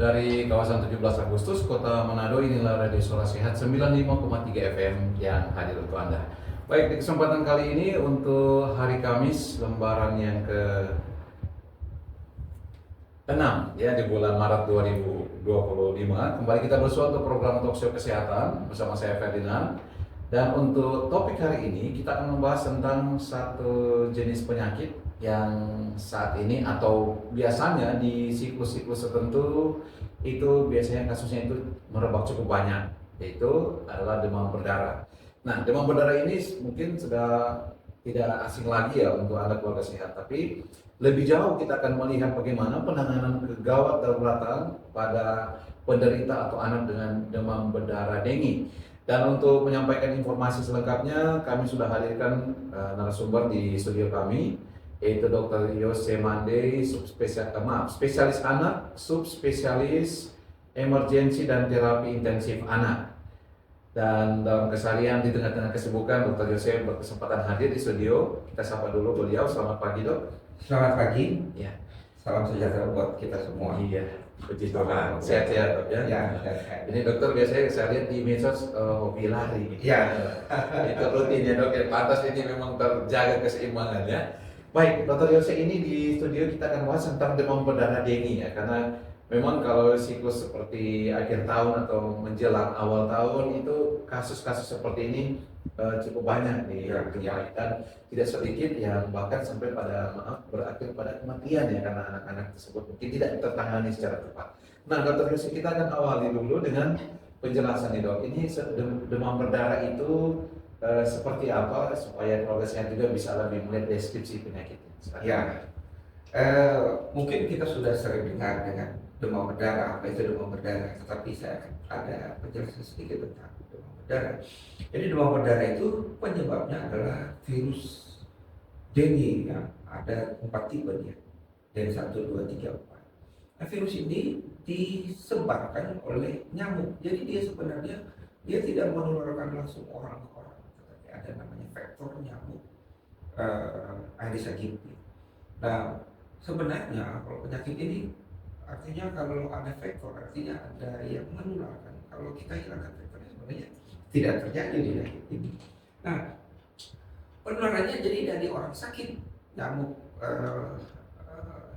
Dari kawasan 17 Agustus, Kota Manado, inilah Radio Suara Sehat 95,3 FM yang hadir untuk Anda. Baik, di kesempatan kali ini untuk hari Kamis, lembaran yang ke-6 ya di bulan Maret 2025. Kembali kita bersua untuk program Talkshow Kesehatan bersama saya Ferdinand. Dan untuk topik hari ini kita akan membahas tentang satu jenis penyakit yang saat ini atau biasanya di siklus-siklus tertentu itu biasanya kasusnya itu merebak cukup banyak, yaitu adalah demam berdarah. Nah, demam berdarah ini mungkin sudah tidak asing lagi ya untuk Anda keluarga sehat, tapi lebih jauh kita akan melihat bagaimana penanganan kegawat daruratan pada penderita atau anak dengan demam berdarah dengue. Dan untuk menyampaikan informasi selengkapnya, kami sudah hadirkan narasumber di studio kami, yaitu Dr. Yose Mande, spesialis anak, subspesialis emergensi dan terapi intensif anak. Dan dalam keseharian di tengah-tengah kesibukan, Dr. Yose berkesempatan hadir di studio. Kita sapa dulu beliau. Selamat pagi, Dok. Selamat pagi. Ya. Salam sejahtera buat kita semua. Iya. Puji Tuhan, sehat-sehat Dok ya. Ya, sehat. Ini dokter biasanya saya lihat di medsos hobi lari. Ya. Itu rutinnya Dok ya. Pantas ini memang terjaga keseimbangannya. Baik, Dr. Yose, ini di studio kita akan bahas tentang demam berdarah dengue ya, karena memang kalau siklus seperti akhir tahun atau menjelang awal tahun itu kasus-kasus seperti ini cukup banyak nih dan tidak sedikit yang bahkan sampai pada berakhir pada kematian ya karena anak-anak tersebut mungkin tidak tertangani secara tepat. Nah, Dr. Yose, kita akan awali dulu dengan penjelasan nih Dok. Ini demam berdarah itu seperti apa supaya keluarga sehat juga bisa lebih melihat deskripsi penyakitnya. Ya. Mungkin kita sudah sering dengar dengan demam berdarah, apa itu demam berdarah, tetapi saya akan ada penjelasan sedikit tentang demam berdarah. Jadi demam berdarah itu penyebabnya adalah virus dengue ya. Ada 4 tipe dia, dengue 1, 2, 3, 4. Nah, virus ini disebarkan oleh nyamuk. Jadi dia sebenarnya tidak menularkan langsung orang ke orang, tetapi ada namanya vektor nyamuk Aedes aegypti. Nah, sebenarnya kalau penyakit ini artinya kalau ada vektor artinya ada yang menularkan. Kalau kita hilangkan vektornya sebenarnya tidak terjadi di penyakit ini. Nah, penularannya jadi dari orang sakit nyamuk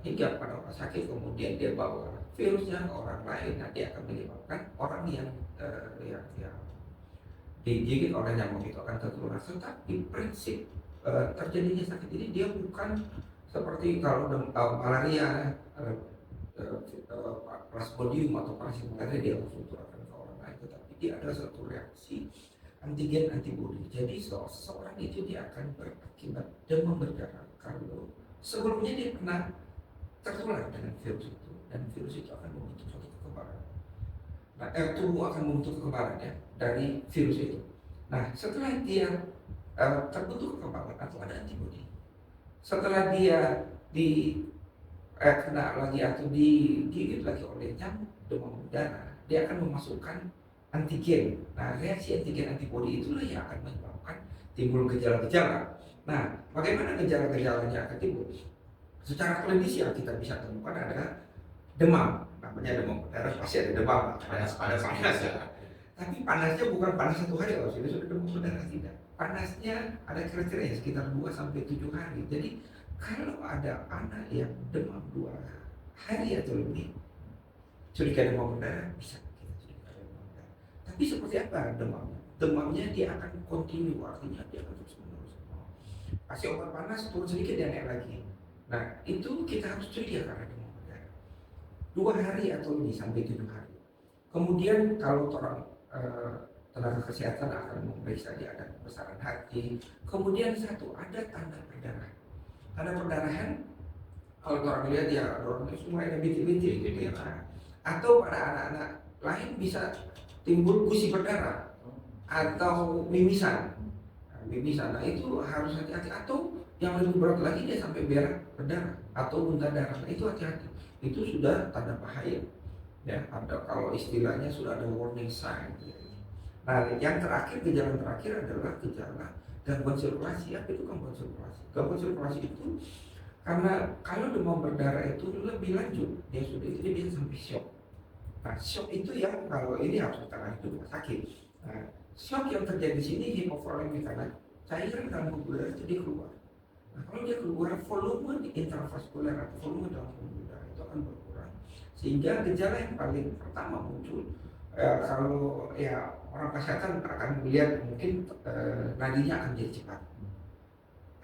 hingga pada orang sakit, kemudian dia bawa virusnya ke orang lain. Nah, dia akan menyebabkan orang yang digigit oleh nyamuk itu akan tertular. Tetapi prinsip terjadinya sakit ini dia bukan seperti kalau malaria, plasmodium atau parasit malaria dia langsung tularkan ke orang lain, tetapi dia ada satu reaksi antigen antibodi. Jadi seseorang itu dia akan berakibat demam berdarah kalau sebelumnya dia pernah tertular dengan virus itu, dan virus itu akan membentuk suatu kekebalan. Nah, tubuh akan membentuk kekebalan ya dari virus itu. Nah, setelah dia terbentuk kekebalan atau ada antibodi, setelah dia kena lagi atau digigit lagi oleh nyamuk demam berdarah, dia akan memasukkan antigen. Nah, reaksi antigen antibodi itulah yang akan menyebabkan timbul gejala-gejala. Nah, bagaimana gejala-gejalanya akan timbul? Secara klinis yang kita bisa temukan adalah demam. Namanya demam berdarah pasti ada demam, panas ya. Tapi panasnya bukan panas 1 hari kalau sudah demam berdarah, tidak. Panasnya ada kriteria sekitar 2-7 hari. Jadi kalau ada anak yang demam 2 hari atau lebih, curiga demam berdarah, bisa kita curiga demam berdarah. Tapi seperti apa demamnya? Demamnya dia akan kontinu, artinya dia akan terus menerus. Kasih obat panas, turun sedikit dia naik lagi. Nah, itu kita harus curiga karena demam berdarah 2 hari atau lebih sampai 7 hari. Kemudian kalau orang tenaga kesehatan akan memeriksa dia ada kebesaran hati. Kemudian ada tanda perdarahan. Tanda perdarahan kalau orang lihat ya orang semua ada bintik-bintik gitu ya. Atau pada anak-anak lain bisa timbul gusi berdarah atau mimisan. Nah, itu harus hati-hati. Atau yang lebih berat lagi dia sampai berdarah atau muntah darah. Nah, itu hati-hati. Itu sudah tanda bahaya. Ya, ada kalau istilahnya sudah ada warning sign. Nah, yang terakhir, gejala terakhir adalah gejala gangguan sirkulasi. Apa itu gangguan sirkulasi? Gangguan sirkulasi itu karena kalau demam berdarah itu lebih lanjut, dia bisa sampai shock. Nah, shock itu yang kalau ini harus ditangani di rumah sakit. Nah, shock yang terjadi di sini hipovolemi karena cairan dalam pembuluh darah itu dia keluar. Nah, kalau dia keluar, volume di intravaskuler atau volume dalam pembuluh darah itu akan berkurang, sehingga gejala yang paling pertama muncul kalau ya orang kesehatan akan melihat mungkin nadinya akan jadi cepat,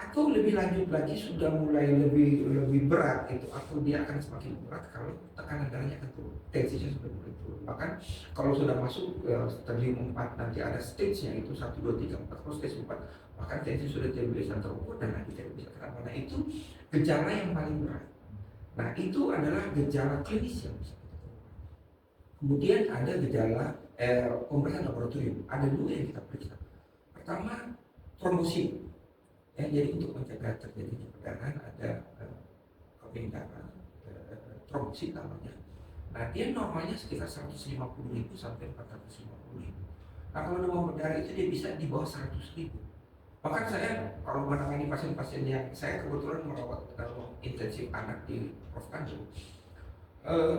atau lebih lanjut lagi sudah mulai lebih berat itu, atau dia akan semakin berat kalau tekanan darahnya akan turun, tensinya sudah mulai turun. Bahkan kalau sudah masuk stadium 4 nanti ada stage-nya itu 1, 2, 3, 4. Kalau stage 4 bahkan tensi sudah tidak bisa terukur dan nanti tidak bisa kenapa. Nah itu gejala yang paling berat. Nah itu adalah gejala klinis yang bisa kita temukan. Kemudian ada gejala pemeriksaan laboratorium. Ada dua yang kita periksa. Pertama, trombosit. Ya, jadi untuk mencegah terjadinya perdarahan ada keping darah, trombosit namanya. Nah dia normalnya sekitar 150.000 sampai 450.000. Nah kalau demam berdarah itu dia bisa di bawah 100.000. Bahkan saya kalau menangani pasien-pasien yang saya kebetulan merawat intensif anak di Prof. Tanjung,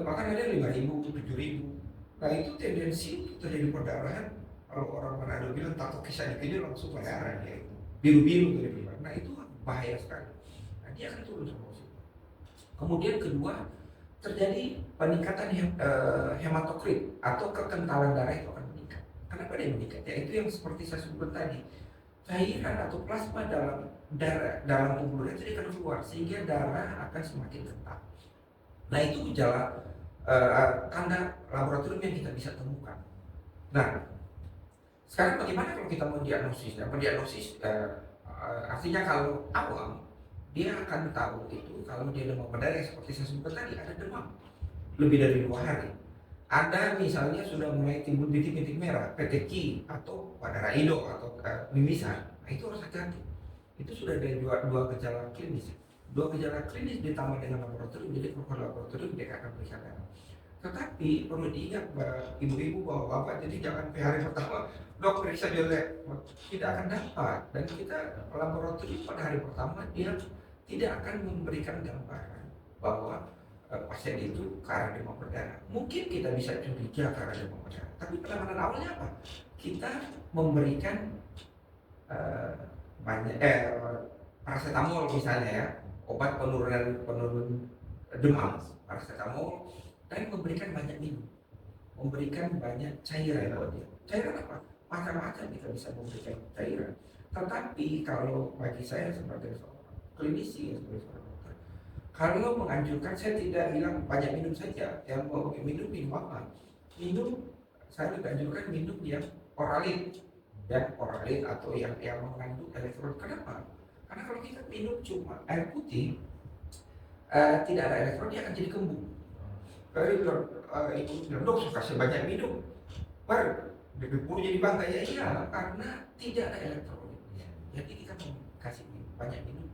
bahkan ada 5.000, 7.000. Nah itu tendensi untuk terjadi perdarahan. Kalau orang Manado bilang tato kisah dikit langsung perdarahan ya itu biru-biru gitu. Nah itu bahaya sekali. Nah dia akan turun trombositnya. Kemudian kedua, terjadi peningkatan hematokrit atau kekentalan darah itu akan meningkat. Kenapa dia meningkat? Ya itu yang seperti saya sebut tadi, cairan atau plasma dalam pembuluh darah itu akan keluar sehingga darah akan semakin kental. Nah itu gejala tanda laboratorium yang kita bisa temukan. Nah sekarang bagaimana kalau kita mendiagnosis? Mendiagnosis artinya kalau awam dia akan tahu itu kalau dia demam berdarah seperti saya sebut tadi, ada demam lebih dari 2 hari. Ada misalnya sudah mulai timbul bintik-bintik merah, peteki atau pada raido atau mimisan. Nah itu harus hati-hati. Itu sudah ada dua gejala klinis. Dua gejala klinis ditambah dengan laboratorium, jadi kalau laboratorium dia akan periksa darah. Tetapi perlu diingat ibu-ibu bapak-bapak, jadi jangan ke hari pertama dok periksa jelek, tidak akan dapat. Dan kita laboratorium pada hari pertama dia tidak akan memberikan gambaran bahwa pasien itu karena demam berdarah. Mungkin kita bisa curiga karena demam berdarah, tapi penanganan awalnya apa? Kita memberikan banyak paracetamol misalnya ya, obat penurun demam, paracetamol, dan memberikan banyak minum, memberikan banyak cairan buat dia. Cairan apa? Macam-macam kita bisa memberikan cairan. Tetapi kalau bagi saya sebagai seorang klinisi, sebagai seorang dokter, kalau menganjurkan, saya tidak bilang banyak minum saja. Yang mau minum apa? Minum, saya lebih anjurkan minum yang oralit, ya oralit atau yang mengandung elektrolit. Kenapa? Karena kalau kita minum cuma air putih, tidak ada elektrolit, dia akan jadi kembung. Kalau ibu bilang dok suka sebanyak minum, buru jadi bangga ya iya, karena tidak ada elektrolitnya. Jadi kita kasih banyak minum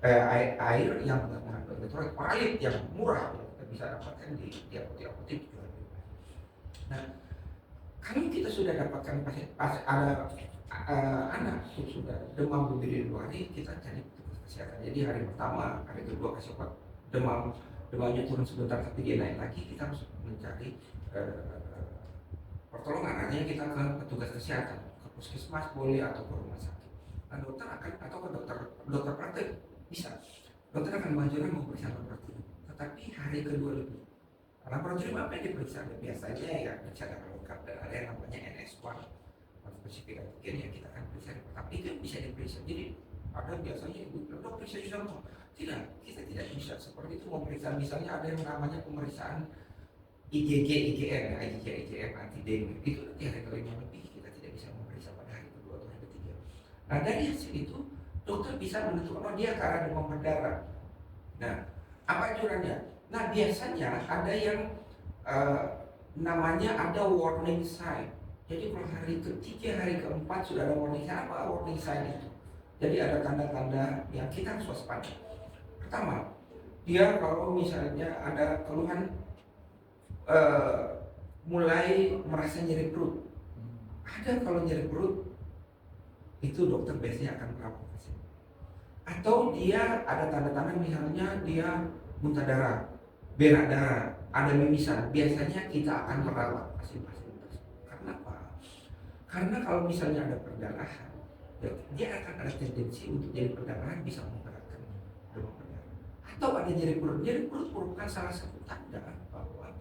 air yang mengandung elektrolit, oralit yang murah yang kita bisa dapatkan di apotek-apotek juga. Nah, kalau kita sudah dapatkan ada anak sudah demam lebih dari 2 hari, kita cari petugas kesehatan. Jadi hari pertama, hari kedua kasih obat demamnya turun sebentar tapi dia naik lagi, kita harus mencari pertolongan. Artinya kita ke petugas kesehatan, ke puskesmas boleh atau ke rumah sakit. Nah, dokter akan atau ke dokter praktek bisa. Dokter akan mengajukan memeriksa laboratorium. Tetapi hari kedua lebih. Laboratorium apa yang diperiksa? Biasanya ya periksa darah lengkap dan ada yang namanya NS1 spesifik antigen yang kita akan periksa. Tapi itu yang bisa diperiksa. Jadi ada biasanya ibu dok periksa juga. Tidak, kita tidak bisa seperti itu memeriksa. Misalnya ada yang namanya pemeriksaan IgM antidem, itu nanti hari kelima lebih kita tidak bisa memeriksa pada hari kedua atau hari ketiga. Nah dari hasil itu dokter bisa menentukan dia karena demam berdarah. Nah apa anjurannya? Nah biasanya ada yang namanya ada warning sign. Jadi kalau hari ketiga, hari keempat sudah ada warning sign. Apa warning sign itu? Jadi ada tanda-tanda yang kita harus waspada. Pertama, dia kalau misalnya ada keluhan mulai merasa nyeri perut. Ada kalau nyeri perut itu dokter biasanya akan merawat pasien. Atau dia ada tanda-tanda misalnya dia muntah darah. berak darah, ada mimisan, biasanya kita akan merawat pasien-pasien tersebut. Karena apa? Karena kalau misalnya ada perdarahan, ya, dia akan ada tendensi untuk jadi perdarahan bisa menggerakkan demam berdarah. Atau ada nyeri perut. Nyeri perut merupakan salah satu tanda bahwa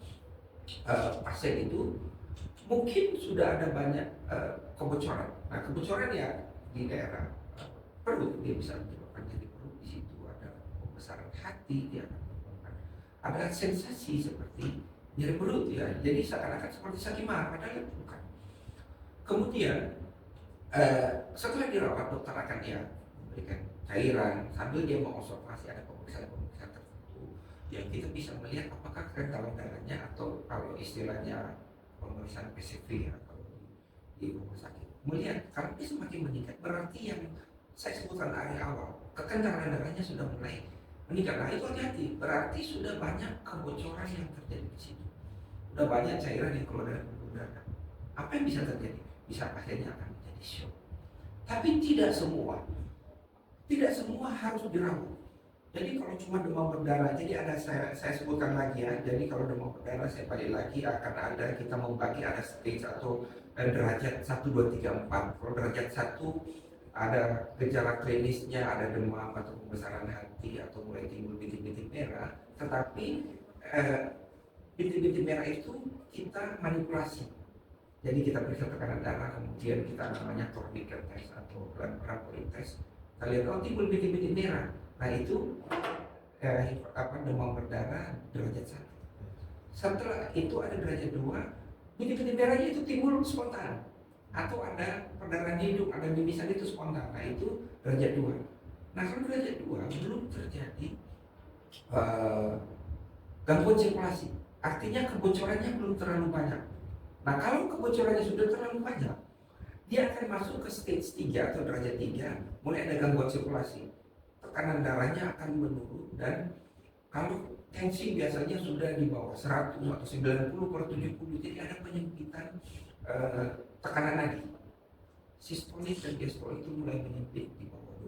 pasien itu mungkin sudah ada banyak kebocoran. Nah, kebocoran ya di daerah perut, dia bisa menyebabkan nyeri perut. Di situ ada pembesaran hati, dia akan menyebabkan ada sensasi seperti nyeri perut ya. Jadi seakan-akan seperti sakit mah, padahal bukan. Kemudian setelah dirawat, dokter akan ya memberikan cairan sambil dia mengobservasi ada pemeriksaan-pemeriksaan tertentu yang kita bisa melihat apakah kekentalan darahnya atau kalau istilahnya pemeriksaan PCV atau di rumah sakit. Melihat kalau dia semakin meningkat berarti yang saya sebutkan dari awal kekentalan darahnya sudah mulai meningkat. Nah itu hati-hati, berarti sudah banyak kebocoran yang terjadi di situ. Sudah banyak cairan yang keluar dari pembuluh darah. Apa yang bisa terjadi? Bisa pasiennya akan menjadi shock. Tapi tidak semua harus dirawat. Jadi kalau cuma demam berdarah, jadi ada saya sebutkan lagi ya. Jadi kalau demam berdarah saya balik lagi akan ada kita membagi ada stage atau derajat 1, 2, 3, 4. Kalau derajat 1 ada gejala klinisnya, ada demam atau pembesaran hati atau mulai timbul bintik-bintik merah. Tetapi bintik-bintik merah itu kita manipulasi. Jadi kita periksa tekanan darah, kemudian kita namanya tourniquet test atau Rampoline test. Kita lihat kalau timbul bintik-bintik merah, nah itu demam berdarah derajat 1. Setelah itu ada derajat 2, bintik-bintik merahnya itu timbul spontan atau ada perdarahan di hidung, ada mimisan itu spontan. Nah itu derajat 2. Nah kalau derajat 2 belum terjadi gangguan sirkulasi, artinya kebocorannya belum terlalu banyak. Nah kalau kebocorannya sudah terlalu banyak, dia akan masuk ke stage 3 atau derajat 3, mulai ada gangguan sirkulasi. Tekanan darahnya akan menurun dan kalau tensi biasanya sudah di bawah 100 atau 90/70, jadi ada penyempitan tekanan nadi. Sistolik dan diastolik itu mulai menyempit di bawah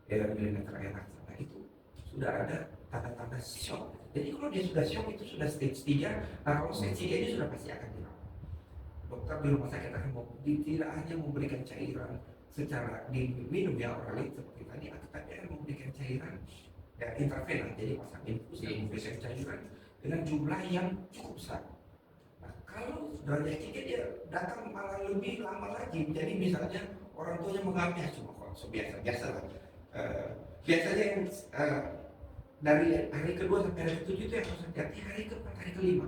20 mm air. Nah itu sudah ada tanda-tanda shock. Jadi kalau dia sudah shock itu sudah stage 3. Nah kalau stage 3 ini sudah pasti akan dirawat. Dokter di rumah sakit akan tidak hanya memberikan cairan secara diminum ya oralit seperti tadi, tapi akan memberikan cairan ya intravena, jadi pasang infus dan memberikan cairan dengan jumlah yang cukup besar. Nah kalau derajat 3 dia datang malah lebih lama lagi, jadi misalnya orang tuanya mengambil cuma kok biasa lah. Biasanya yang dari hari kedua sampai hari ke-7 itu yang harus hati-hati, hari ke-4, hari ke-5.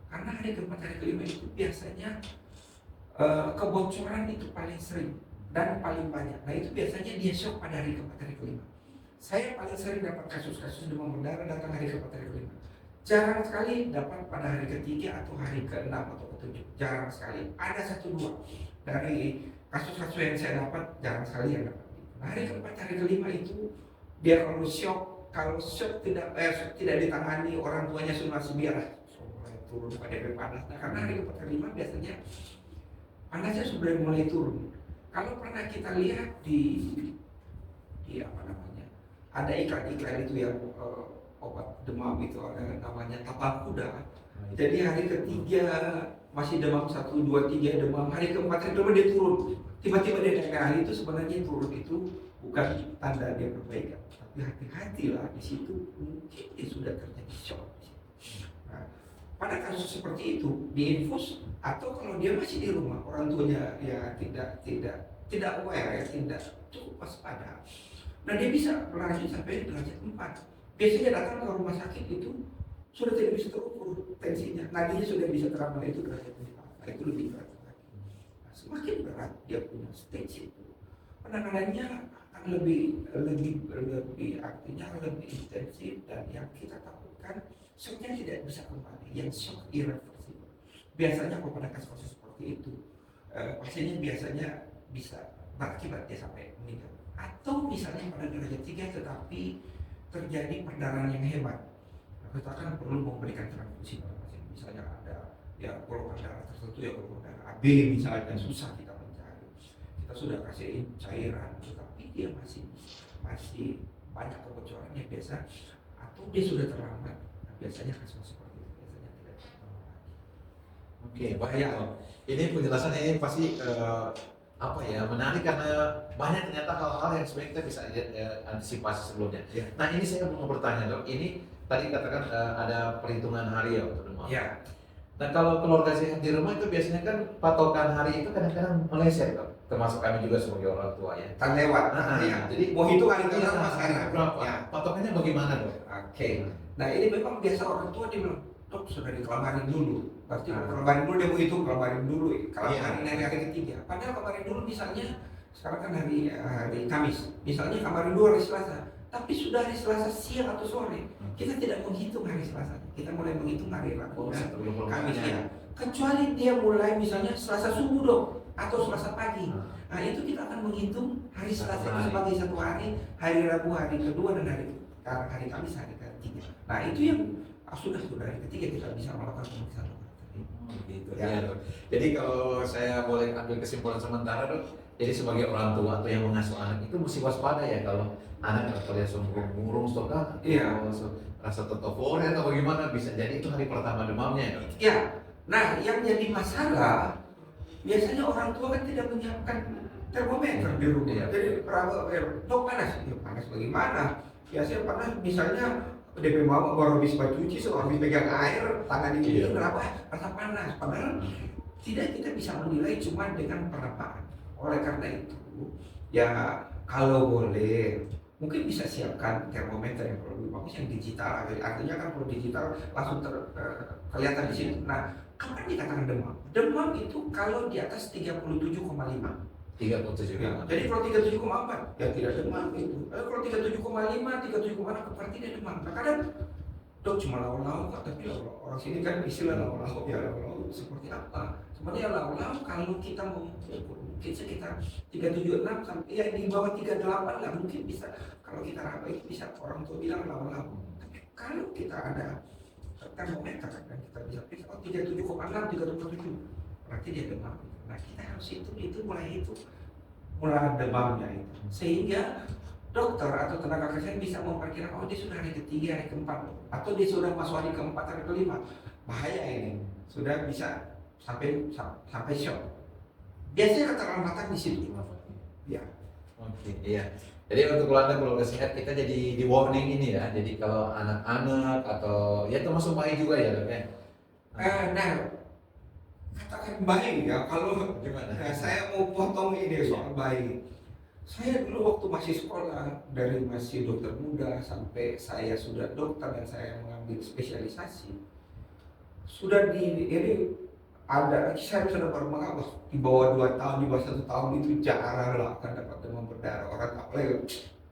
Karena hari ke-4, hari ke-5 itu biasanya kebocoran itu paling sering dan paling banyak. Nah itu biasanya dia shock pada hari ke-4, hari ke-5. Saya paling sering dapat kasus-kasus demam berdarah datang hari ke-4, hari ke-5. Jarang sekali dapat pada hari ke-3 atau hari ke-6 atau ke-7. Jarang sekali. Ada 1-2 dari kasus-kasus yang saya dapat, jarang sekali yang dapat. Nah hari ke-4, hari ke-5 itu dia kalau shock tidak ditangani, orang tuanya sudah masih biarlah turun pada DP panas. Nah karena hari ke-4, hari ke-5 biasanya panasnya sudah mulai turun. Kalau pernah kita lihat di apa namanya, ada iklan-iklan itu yang obat demam itu ada namanya tapal kuda. Jadi hari ke-3 masih demam 1, 2, 3 demam, hari ke-4, hari ke-5 dia turun. Tiba-tiba dia naik. Nah itu sebenarnya turun itu bukan tanda dia perbaikan, tapi hati-hatilah di situ mungkin dia sudah terjadi shock. Nah, pada kasus seperti itu diinfus atau kalau dia masih di rumah orang tuanya ya tidak aware ya, tidak cukup waspada. Nah dia bisa berlanjut sampai derajat 4. Biasanya datang ke rumah sakit itu sudah tidak bisa terukur tensinya, nadinya sudah bisa teramal, itu derajat 4. Nah itu lebih berat lagi. Nah, semakin berat dia punya stage itu, penanganannya akan lebih artinya lebih intensif, dan yang kita takutkan shocknya tidak bisa kembali, yang shock irreversible. Biasanya kalau pada kasus seperti itu pasiennya biasanya bisa berakibat dia sampai meninggal. Atau misalnya pada derajat 3 tetapi terjadi perdarahan yang hebat, nah, kita akan perlu memberikan transfusi pada pasien. Misalnya ada ya golongan darah tertentu, ya golongan darah AB misalnya susah kita mencari, kita sudah kasih cairan tetapi dia masih banyak kebocorannya biasa, atau dia sudah terlambat. Nah, biasanya kasus seperti itu biasanya tidak tertolong lagi. Oke, baik. Ini penjelasannya ini pasti apa ya, menarik karena banyak ternyata hal-hal yang sebenarnya kita bisa antisipasi sebelumnya. Ya. Nah ini saya mau bertanya dok, ini tadi katakan ada perhitungan hari ya untuk demam. Ya. Nah kalau keluarga sehat di rumah itu biasanya kan patokan hari itu kadang-kadang meleset dok, termasuk kami juga sebagai orang tua ya. Kan lewat. Ya. Jadi mau hitung hari iya, berapa sekarang? berapa? Ya. Patokannya bagaimana dok? Oke. Nah ini memang biasa orang tua dia bilang, dok sudah dikelamarin dulu. Berarti kelamarin dulu dia mau hitung kelamarin dulu. Kelamarin dari hari ketiga. Padahal kelamarin dulu misalnya sekarang kan hari Kamis. Misalnya kemarin dulu hari Selasa. Tapi sudah hari Selasa siang atau sore. Kita tidak menghitung hari Selasa. Kita mulai menghitung hari Rabu dan Kamis ya. Kecuali dia mulai misalnya Selasa subuh dok atau Selasa pagi. Nah itu kita akan menghitung hari Selasa itu sebagai satu hari Rabu hari kedua dan hari Kamis hari ketiga. Nah itu yang sudah hari ketiga kita bisa melakukan pemeriksaan. Gitu ya. Dok. Jadi kalau saya boleh ambil kesimpulan sementara dok, jadi sebagai orang tua atau yang mengasuh anak itu mesti waspada ya kalau anak terlihat murung stok kan, rasa tertoforen atau bagaimana, bisa jadi itu hari pertama demamnya ya dok. Ya. Nah yang jadi masalah biasanya orang tua kan tidak menyiapkan termometer di rumah. Iya. Jadi dok panas, ya panas bagaimana? Biasanya panas misalnya DP mama baru habis cuci, so habis pegang air, tangan ini kenapa rasa panas? Padahal tidak, kita bisa menilai cuma dengan perapaan. Oleh karena itu, ya kalau boleh mungkin bisa siapkan termometer yang lebih bagus yang digital. Artinya kan kalau digital langsung kelihatan di sini. Nah, kapan dikatakan demam? Demam itu kalau di atas 37,5. 37 Ya, jadi kalau 37,4 ya tidak demam itu. Kalau 37,5, 37,6 berarti dia demam. Nah, kadang dok cuma lau-lau, tapi orang sini kan istilah lau-lau ya, lau-lau seperti apa? Sebenarnya lau-lau kalau kita mau mungkin sekitar 376 sampai ya di bawah 38 lah mungkin bisa. Kalau kita raba itu bisa orang tua bilang lau-lau. Tapi kalau kita ada termometer dan kita bisa periksa 37,6, 37,7 berarti dia demam. Nah kita harus itu mulai demamnya itu, sehingga dokter atau tenaga kesehatan bisa memperkirakan dia sudah hari ketiga, hari keempat, atau dia sudah masuk hari keempat, hari kelima, bahaya ini, sudah bisa sampai shock. Biasanya keterlambatan di situ. Ya. Oke, iya. Jadi untuk keluarga sehat kita jadi di warning ini ya. Jadi kalau anak-anak atau ya termasuk bayi juga ya dok ya. Nah, katakan bayi ya, kalau Gimana? saya mau potong ini soal bayi. Saya dulu waktu masih sekolah, dari masih dokter muda sampai saya sudah dokter dan saya mengambil spesialisasi, sudah ini ada, saya sudah baru mengawas di bawah 2 tahun, di bawah 1 tahun itu jarang lah akan dapat demam berdarah. Orang apalagi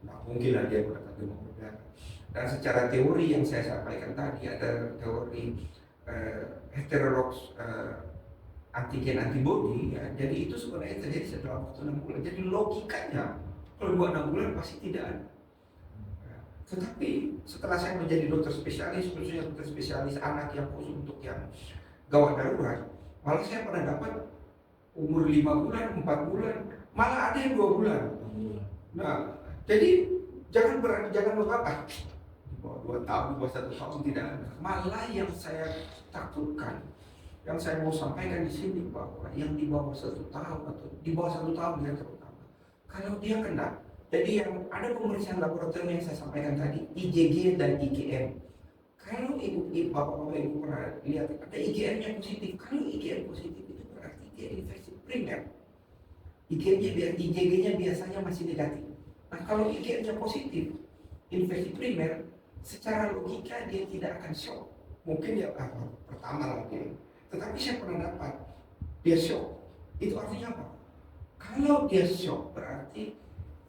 nggak mungkin lah dia dapat demam berdarah. Dan secara teori yang saya sampaikan tadi ada teori heterolog antigen antibody ya, jadi itu sebenarnya terjadi setelah waktu 6 bulan. Jadi logikanya kalau 6 bulan pasti tidak ada. Tetapi setelah saya menjadi dokter spesialis, khususnya dokter spesialis anak yang khusus untuk yang gawat darurat, malah saya pernah dapat umur 5 bulan, 4 bulan, malah ada yang 2 bulan. Nah, jadi jangan apa di bawah 2 tahun, di bawah 1 tahun tidak ada. Malah yang saya takutkan, yang saya mau sampaikan di sini bahwa yang di bawah 1 tahun atau di bawah 1 tahun yang terutama, kalau dia kena, jadi yang ada pemeriksaan laboratorium yang saya sampaikan tadi, IgG dan IgM. Kalau bapak-bapak ibu pernah lihat ada IgM-nya positif, kalau IgM positif itu berarti dia infeksi primer. IgG-nya biasanya masih negatif. Nah kalau IgM-nya positif, infeksi primer, secara logika dia tidak akan shock. Mungkin ya pertama lagi. Tetapi saya pernah dapat dia shock. Itu artinya apa? Kalau dia shock berarti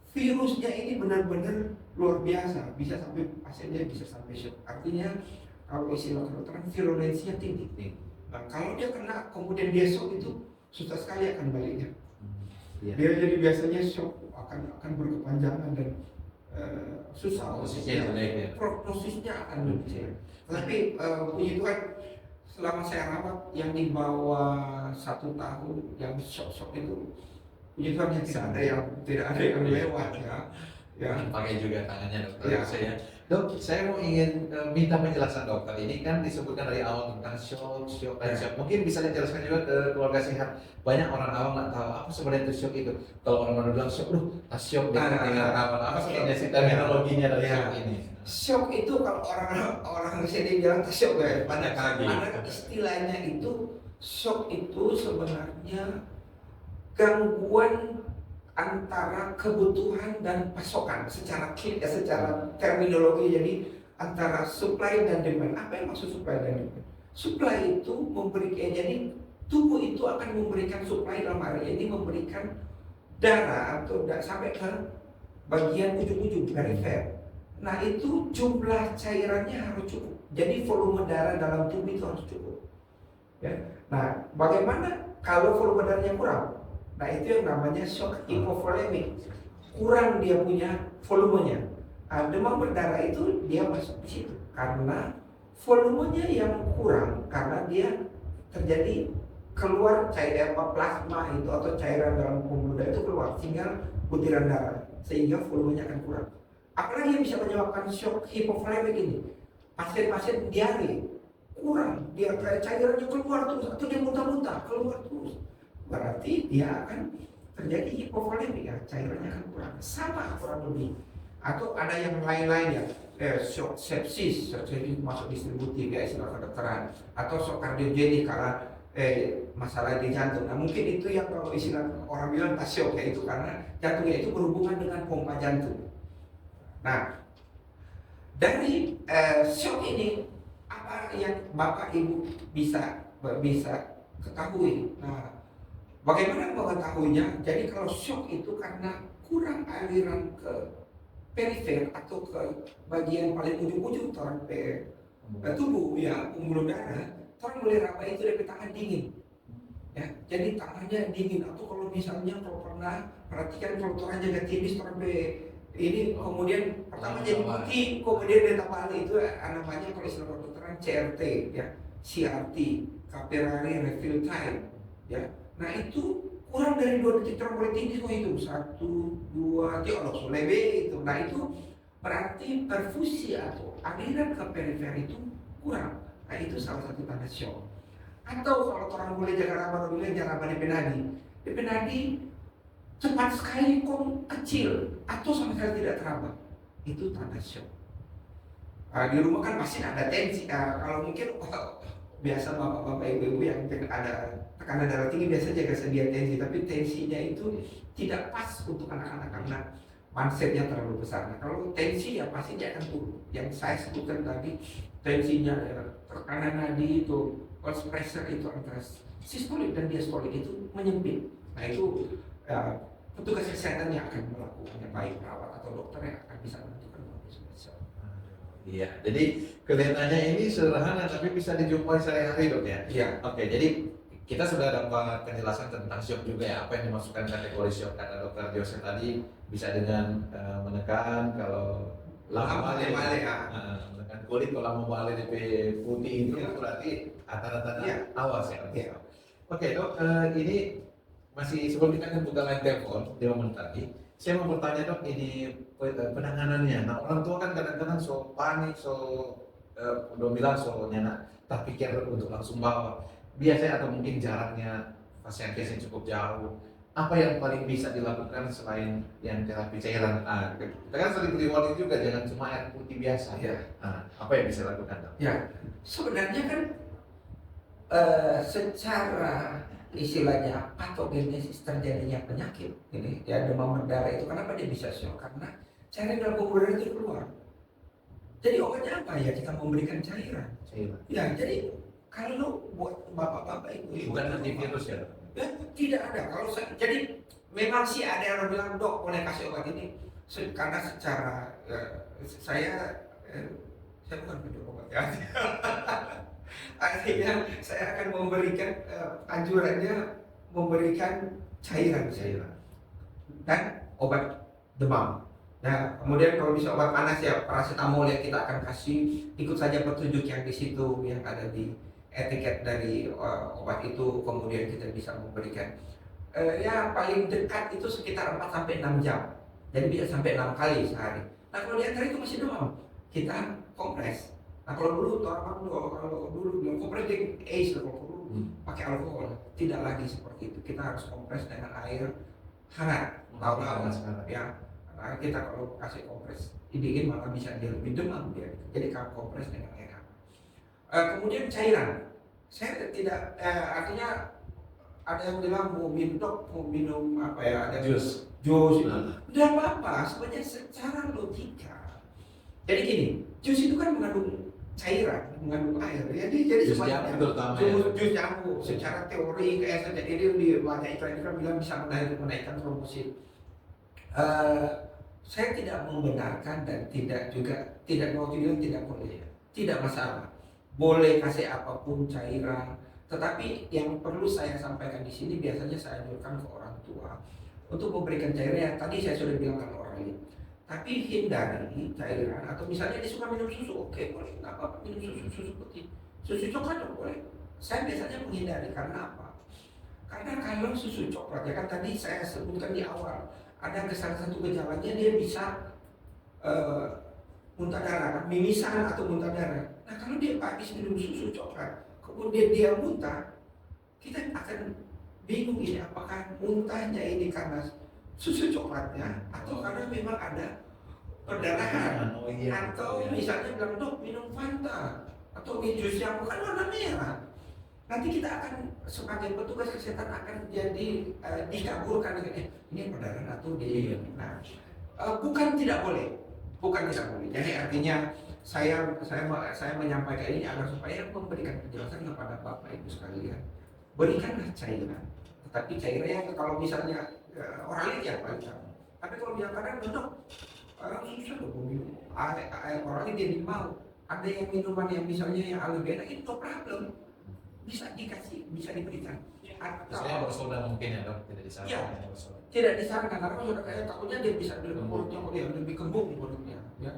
virusnya ini benar-benar luar biasa, bisa sampai pasiennya bisa sampai shock. Artinya kalau istilah kedokteran virulensinya tinggi. Nah, kalau dia kena kemudian dia shock itu susah sekali akan baliknya. Dia jadi biasanya shock akan berkepanjangan dan susah. Prognosisnya akan lebih. Tapi puji Tuhan, selama saya rawat yang di bawah 1 tahun yang shock itu, puji Tuhan yang tidak ada yang lewat ya. Ya. Pakai juga tangannya dokter. Ya. Dok, saya mau ingin minta penjelasan dokter. Ini kan disebutkan dari awal tentang shock, shock, dan shock. Mungkin bisa dijelaskan juga ke keluarga sehat. Banyak orang awam nggak tahu apa sebenarnya itu shock itu. Kalau orang bilang shock, shock dia ketinggalan kapan? Apa sebenarnya sih terminologinya dari shock ini? Shock itu kalau orang sini bilang shock ya, pada Kaki. karena istilahnya itu shock itu sebenarnya gangguan antara kebutuhan dan pasokan secara terminologi. Jadi antara supply dan demand. Apa yang maksud supply dan demand? Supply itu memberikan, jadi tubuh itu akan memberikan supply, dalam hari ini memberikan darah atau sampai ke bagian ujung-ujung perifer. Nah itu jumlah cairannya harus cukup. Jadi volume darah dalam tubuh itu harus cukup. Ya. Nah bagaimana kalau volume darahnya kurang? Nah itu yang namanya shock hipovolemic, kurang dia punya volumenya. Nah, demam berdarah itu dia masuk di situ karena volumenya yang kurang, karena dia terjadi keluar cairan plasma itu atau cairan dalam pembuluh darah itu keluar, tinggal butiran darah, sehingga volumenya akan kurang. Apalagi yang bisa menyebabkan shock hipovolemic ini? Pasien-pasien diare, kurang, dia cairannya keluar terus atau dia muntah-muntah keluar terus. Berarti dia akan terjadi hipovolemic ya, cairannya akan kurang, sama kurang lebih. Atau ada yang lain-lain ya, shock sepsis, masuk distributif ya istilah kedokteran, atau shock kardiogenik karena masalah di jantung. Nah mungkin itu yang kalau istilah orang bilang shock ya, itu karena jantungnya itu berhubungan dengan pompa jantung. Nah dari shock ini apa yang Bapak Ibu bisa ketahui? Nah bagaimana mengetahuinya? Jadi kalau shock itu karena kurang aliran ke perifer atau ke bagian paling ujung-ujung orang tubuh ya, pembuluh darah, orang mulai raba itu dari tangan dingin. Ya, jadi tangannya dingin. Atau kalau misalnya kalau pernah perhatikan kalau tangannya agak tipis ini kemudian pertama jadi putih, kemudian dia tambah itu namanya kalau istilah kedokteran CRT ya, CRT, capillary refill time ya. Nah itu kurang dari 2 detik orang boleh tinggi kok itu 1, 2, 3 lebih itu. Nah itu berarti perfusi atau aliran ke perifer itu kurang. Nah itu salah satu tanda shock. Atau kalau orang boleh jaga raba dulu, jaga raba di penadi cepat sekali kok kecil atau sama sekali tidak teraba, itu tanda shock. Di rumah kan pasti ada tensi. Kalau mungkin biasa bapak-bapak ibu-ibu yang ada tekanan darah tinggi biasa jaga sedia tensi, tapi tensinya itu tidak pas untuk anak-anak karena mansetnya terlalu besar. Nah kalau tensi ya pasti dia akan turun. Yang saya sebutkan tadi tensinya tekanan nadi itu, pulse pressure itu antara sistolik dan diastolik itu menyempit. Nah itu petugas kesehatan yang akan melakukannya, baik perawat atau dokter yang akan bisa menentukan shock. Iya, jadi kelihatannya ini sederhana tapi bisa dijumpai sehari-hari dok ya? Iya. Oke, jadi kita sudah dapat penjelasan tentang shock juga ya, apa yang dimasukkan kategori shock. Karena dokter Jose tadi bisa dengan menekan kalau lama balik menekan kulit, kalau lama balik DP putih itu berarti tanda-tanda awas ya. Iya. Oke dok, ini masih sebelum kita buka line telepon 5 menit lagi, saya mau bertanya dok, ini penanganannya. Nah orang tua kan kadang-kadang so panik, udah bilang so nyana, tak pikir untuk langsung bawa. Biasanya atau mungkin jaraknya pasien case cukup jauh. Apa yang paling bisa dilakukan selain yang terapi cairan? Kita kan sering rewarding juga, jangan cuma air putih biasa. Ya. Apa yang bisa dilakukan dok? Ya, sebenarnya kan secara istilahnya patogenesis terjadinya penyakit ini ya, demam berdarah itu kenapa dia bisa shock? Karena cairan dalam pembuluh darah itu keluar. Jadi obatnya apa ya? Kita memberikan cairan. Ya, jadi kalau buat bapak-bapak itu bukan antivirus ya? Ya, tidak ada. Kalau jadi memang sih ada yang bilang dok boleh kasih obat ini karena secara saya bukan pendukung obat ya. Artinya saya akan memberikan anjurannya memberikan cairan dan obat demam. Nah kemudian kalau bisa obat panas ya paracetamol yang kita akan kasih, ikut saja petunjuk yang di situ yang ada di etiket dari obat itu. Kemudian kita bisa memberikan ya paling dekat itu sekitar 4-6 jam, jadi bisa sampai 6 kali sehari. Nah kalau di antara itu masih demam, kita kompres. Nah kalau dulu kalau dulu bilang kompres dengan ACE, kalau dulu pakai alkohol, tidak lagi seperti itu. Kita harus kompres dengan air hangat. Tahu-tahu ya, karena kita kalau kasih kompres dingin malah bisa dia lebih demam dia. Jadi kalau kompres dengan air hangat. Kemudian cairan, saya tidak artinya ada yang bilang mau minum apa ya, ada Jus. udah apa-apa sebenarnya secara logika. Jadi gini, jus itu kan mengandung cairan, mengandung air. Jadi Jus sebenarnya jambu terutama ya. jus jambu secara teori kayak saja dia di banyak iklan bilang bisa menaikkan trombosit. Saya tidak membenarkan dan tidak mau bilang tidak boleh, tidak masalah. Boleh kasih apapun cairan, tetapi yang perlu saya sampaikan di sini biasanya saya anjurkan ke orang tua untuk memberikan cairan yang tadi saya sudah bilang kan orang lain. Tapi hindari cairan atau misalnya dia suka minum susu, oke boleh, nggak apa-apa minum susu putih, susu coklat boleh. Saya biasanya menghindari karena apa? Karena kalau susu coklat ya kan tadi saya sebutkan di awal ada salah satu gejalanya dia bisa muntah darah, mimisan atau muntah darah. Nah kalau dia habis minum susu coklat kemudian dia muntah, kita akan bingung ini apakah muntahnya ini karena susu coklatnya atau karena memang ada perdarahan atau misalnya bilang dok minum Fanta atau jus yang bukan warna merah. Nanti kita akan sebagai petugas kesehatan akan jadi dikaburkan dengan ini perdarahan atau di bukan tidak boleh. Jadi artinya saya menyampaikan ini agar supaya memberikan penjelasan kepada Bapak Ibu sekalian. Berikanlah cairan, tetapi cairannya kalau misalnya orang lain ya paling sama. Tapi kalau diantaranya dok, orang susah loh minum air orang ini dia mau. Ada yang minuman yang misalnya yang alergen itu problem, bisa dikasih, bisa diberikan. Saya bersoda mungkin ya dok, tidak disarankan. Ya, tidak disarankan karena sudah kayak takutnya dia bisa lebih kembung mulutnya. Ya.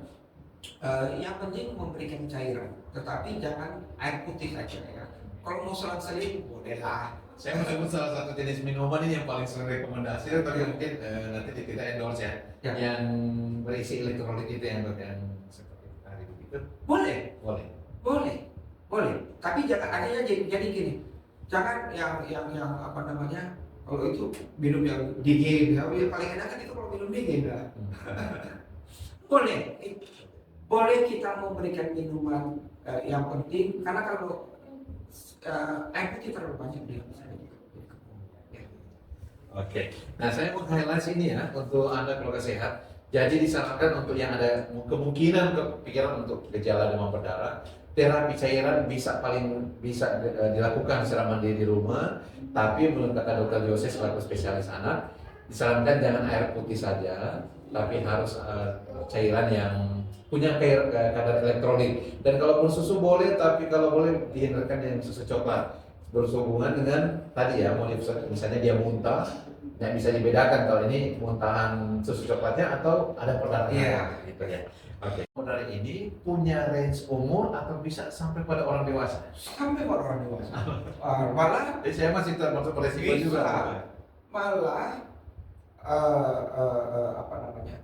Yang penting memberikan cairan, tetapi jangan air putih saja ya. Kalau mau selang-seling bolehlah. Saya menyebut salah satu jenis minuman ini yang paling sering rekomendasi, tapi mungkin nanti kita endorse ya, yang berisi elektrolit itu yang seperti tadi begitu. Boleh. Tapi jangan adanya jadi gini, jangan yang apa namanya, kalau itu minum yang dingin, ya paling enak kan itu kalau minum dingin lah. Boleh kita memberikan minuman yang penting karena kalau air putih terlalu banyak dia bisa Oke. Nah saya mau highlight ini ya untuk Anda keluarga sehat. Jadi disarankan untuk yang ada kemungkinan kepikiran untuk gejala demam berdarah, terapi cairan paling bisa dilakukan secara mandiri di rumah. Tapi menurut kata Dr. Jose selaku spesialis anak, disarankan jangan air putih saja, tapi harus cairan yang punya kadar elektrolit. Dan kalaupun susu boleh, tapi kalau boleh dihindarkan dengan susu coklat. Berhubungan dengan tadi ya, misalnya dia muntah, yang bisa dibedakan kalau ini muntahan susu coklatnya atau ada perdarahan. Gitu ya. Oke. Perdarahan ini punya range umur atau bisa sampai pada orang dewasa? Sampai pada orang dewasa. Malah, saya masih termasuk beresiko juga. Malah, apa namanya?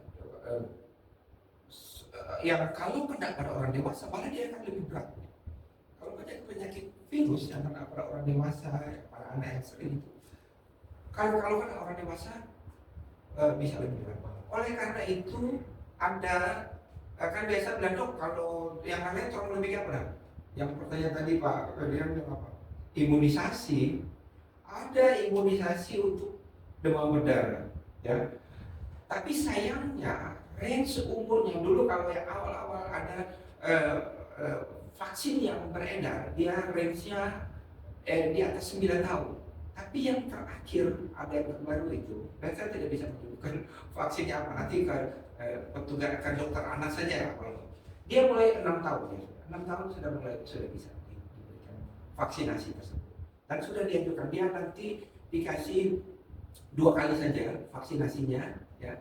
Yang kalau kena pada orang dewasa, malah dia akan lebih berat. Kalau banyak penyakit virus yang kena pada orang dewasa, pada anak yang sering itu. Kalau kena orang dewasa bisa lebih berat. Oleh karena itu ada kan biasa bilang dok kalau yang lain tolong lebih apa? Yang pertanyaan tadi Pak Ferdian apa? Imunisasi, ada imunisasi untuk demam berdarah, ya. Tapi sayangnya range umurnya dulu kalau yang awal-awal ada vaksin yang beredar, dia range-nya di atas 9 tahun. Tapi yang terakhir ada yang terbaru itu, dan saya tidak bisa menunjukkan vaksinnya apa, nanti petugas dokter anak saja ya. Dia mulai 6 tahun ya, 6 tahun sudah bisa diberikan vaksinasi tersebut. Dan sudah dianjurkan dia nanti dikasih 2 kali saja vaksinasinya, ya,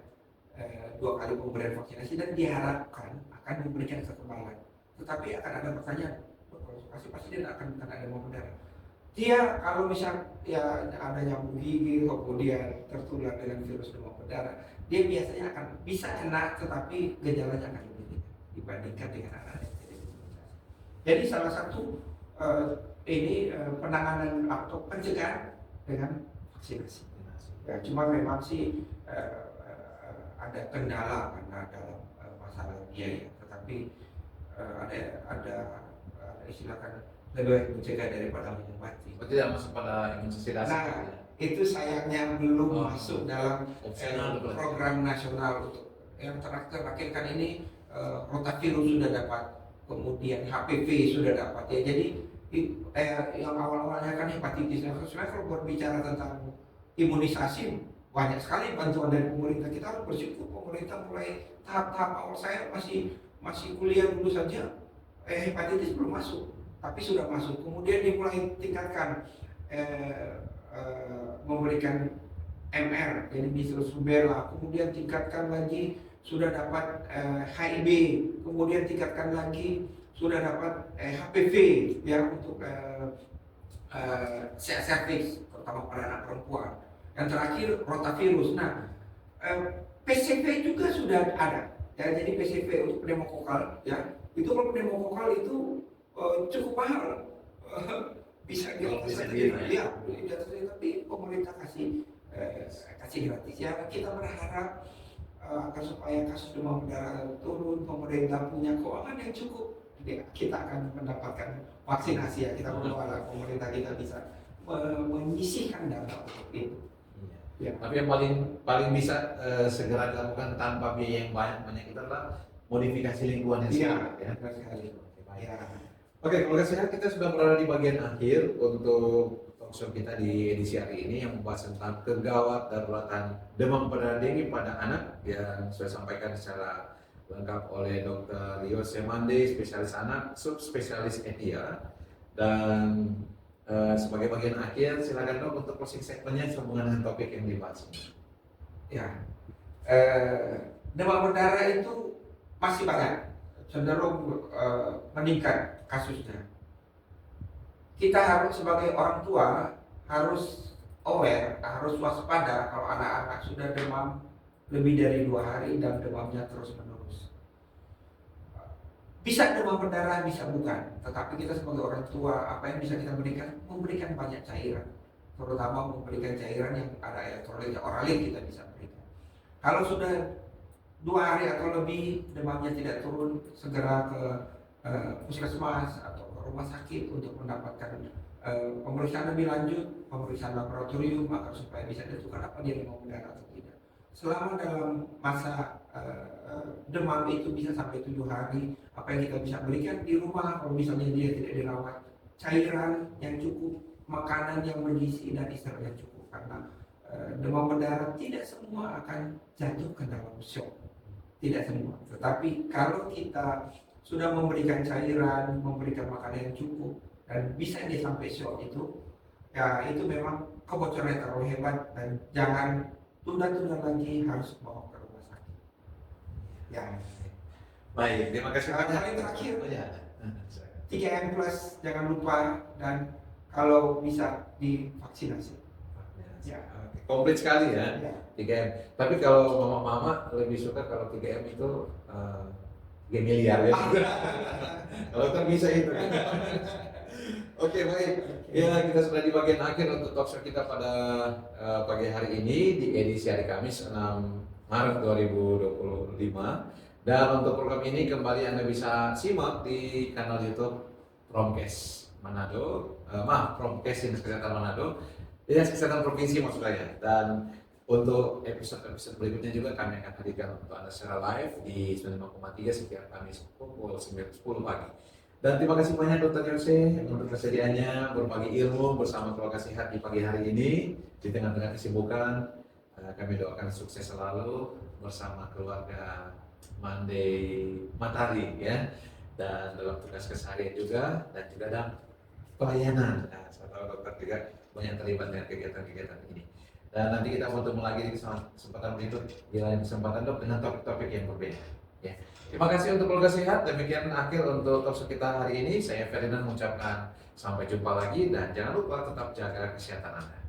2 kali pemberian vaksinasi dan diharapkan akan memberikan kekebalan. Tetapi akan ada pertanyaan, kalau pasti dia akan ada demam berdarah. Dia kalau misal ya ada nyamuk gigi kemudian tertular dengan virus demam berdarah, dia biasanya akan bisa kena tetapi gejalanya akan lebih ringan. dibandingkan dengan anak yang tidak imunisasi. Jadi salah satu penanganan atau pencegahan dengan vaksinasi. Ya, cuma memang sih ada kendala karena dalam masalah biaya, tetapi ada istilahkan lebih baik mencegah daripada mengobati. Tidak masuk pada imunisasi dasar. Nah, itu sayangnya belum masuk dalam opsional program nasional. Untuk yang terakhir kan ini rotavirus sudah dapat, kemudian HPV sudah dapat ya. Jadi yang awal-awalnya kan hepatitis. Nah, sebenarnya kalau berbicara tentang imunisasi, banyak sekali bantuan dari pemerintah. Kita harus bersyukur pemerintah mulai tahap-tahap awal. Saya masih kuliah dulu saja, hepatitis belum masuk, tapi sudah masuk. Kemudian dimulai tingkatkan memberikan MR, jadi measles rubella. Kemudian tingkatkan lagi, sudah dapat HIV. Kemudian tingkatkan lagi, sudah dapat HPV ya, untuk cervix, terutama pada anak perempuan. Yang terakhir rotavirus. Nah, PCV juga sudah ada ya, jadi PCV untuk pneumokokal ya. Itu kalau pneumokokal itu cukup mahal. Bisa ya, tapi pemerintah kasih gratis ya. Kita berharap agar supaya kasus demam berdarah turun, pemerintah punya keuangan yang cukup, ya, kita akan mendapatkan vaksinasi ya. Kita berdoa pemerintah kita bisa menyisihkan dana untuk itu. Ya. Tapi yang paling bisa segera dilakukan tanpa biaya yang banyak itu adalah modifikasi lingkungan yang sehat. Ya. Ya. Oke, kalau sehat kita sudah berada di bagian akhir untuk talkshow kita di edisi hari ini yang membahas tentang kegawat daruratan demam berdarah denggi pada anak yang sudah sampaikan secara lengkap oleh Dr. Rio Semande, spesialis anak, subspesialis ETIA. Dan sebagai bagian akhir, silakan Dok untuk closing segmennya sehubungan dengan topik yang dibahas ini. Ya, demam berdarah itu masih banyak, cenderung meningkat kasusnya. Kita harus sebagai orang tua harus aware, harus waspada kalau anak-anak sudah demam lebih dari 2 hari dan demamnya terus menerus. Bisa demam berdarah, bisa bukan. Tetapi kita sebagai orang tua, apa yang bisa kita berikan? Memberikan banyak cairan, terutama memberikan cairan yang ada elektrolit, oralit kita bisa berikan. Kalau sudah 2 hari atau lebih demamnya tidak turun, segera ke puskesmas atau ke rumah sakit untuk mendapatkan pemeriksaan lebih lanjut, pemeriksaan laboratorium agar supaya bisa ditentukan apa dia demam berdarah atau tidak. Selama dalam masa demam itu bisa sampai 7 hari, apa yang kita bisa berikan di rumah kalau misalnya dia tidak dirawat, cairan yang cukup, makanan yang bergizi, dan istirahat yang cukup. Karena demam berdarah tidak semua akan jatuh ke dalam shock, tidak semua. Tetapi kalau kita sudah memberikan cairan, memberikan makanan yang cukup, dan bisa dia sampai shock itu, ya itu memang kebocoran terlalu hebat dan jangan tunda-tunda lagi, harus bawa ke rumah sakit. Ya. Baik, terima kasih banyak. Paling terakhir, Oh, ya. 3M plus jangan lupa, dan kalau bisa divaksinasi. Ya. Komplit sekali ya, Ya. 3M. Tapi kalau mama-mama lebih suka kalau 3M itu 3 miliar ya. Kalau kan bisa itu. Oke, baik. Ya, kita sudah di bagian akhir untuk talkshow kita pada pagi hari ini di edisi hari Kamis 6 Maret 2025. Dan untuk program ini kembali Anda bisa simak di kanal YouTube Promkes Manado, Promkes Dinas Kesehatan Manado, Dinas Kesehatan Provinsi maksud saya. Dan untuk episode berikutnya juga kami akan hadirkan untuk Anda secara live di 95,3 setiap Kamis pukul 9.10 pagi. Dan terima kasih banyak Dr. Yose untuk kesediaannya berbagi ilmu bersama keluarga sehat di pagi hari ini di tengah-tengah kesibukan. Kami doakan sukses selalu bersama keluarga Monday Matahari ya, dan dalam tugas keseharian juga, dan juga dalam pelayanan. Nah, saya tahu dokter juga banyak terlibat dengan kegiatan-kegiatan ini. Dan nanti kita mau bertemu lagi di kesempatan berikut di lain kesempatan Dok dengan topik-topik yang berbeda. Ya. Terima kasih untuk keluarga sehat. Demikian akhir untuk talkshow kita hari ini. Saya Ferdinand mengucapkan sampai jumpa lagi dan jangan lupa tetap jaga kesehatan Anda.